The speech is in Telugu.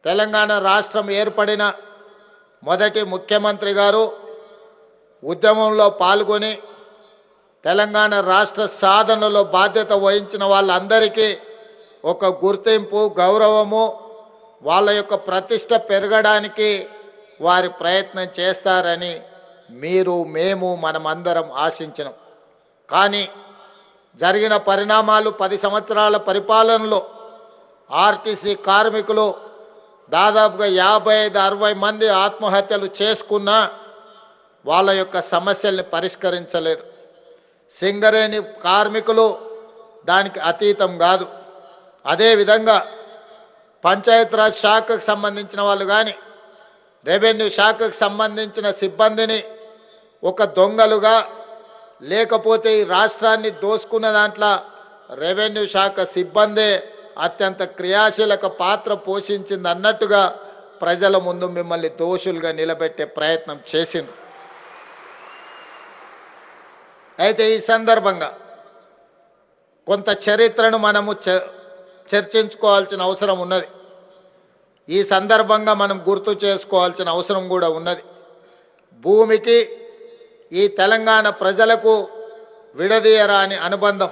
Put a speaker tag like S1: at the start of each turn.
S1: తెలంగాణ రాష్ట్రం ఏర్పడిన మొదటి ముఖ్యమంత్రి గారు ఉద్యమంలో పాల్గొని తెలంగాణ రాష్ట్ర సాధనలో బాధ్యత వహించిన వాళ్ళందరికీ ఒక గుర్తింపు గౌరవము వాళ్ళ యొక్క ప్రతిష్ట పెరగడానికి వారి ప్రయత్నం చేస్తారని మీరు మేము మనమందరం ఆశించినాం. కానీ జరిగిన పరిణామాలు 10 సంవత్సరాల పరిపాలనలో ఆర్టీసీ కార్మికులు దాదాపుగా 55-60 మంది ఆత్మహత్యలు చేసుకున్నా వాళ్ళ యొక్క సమస్యల్ని పరిష్కరించలేదు. సింగరేణి కార్మికులు దానికి అతీతం కాదు. అదేవిధంగా పంచాయతీరాజ్ శాఖకు సంబంధించిన వాళ్ళు కానీ రెవెన్యూ శాఖకు సంబంధించిన సిబ్బందిని ఒక దొంగలుగా లేకపోతే ఈ రాష్ట్రాన్ని దోసుకున్న దాంట్లో రెవెన్యూ శాఖ సిబ్బందే అత్యంత క్రియాశీలక పాత్ర పోషించింది అన్నట్టుగా ప్రజల ముందు మిమ్మల్ని దోషులుగా నిలబెట్టే ప్రయత్నం చేసింది. అయితే ఈ సందర్భంగా కొంత చరిత్రను మనము చర్చించుకోవాల్సిన అవసరం ఉన్నది. ఈ సందర్భంగా మనం గుర్తు చేసుకోవాల్సిన అవసరం కూడా ఉన్నది. భూమికి ఈ తెలంగాణ ప్రజలకు విడదీయరాని అనుబంధం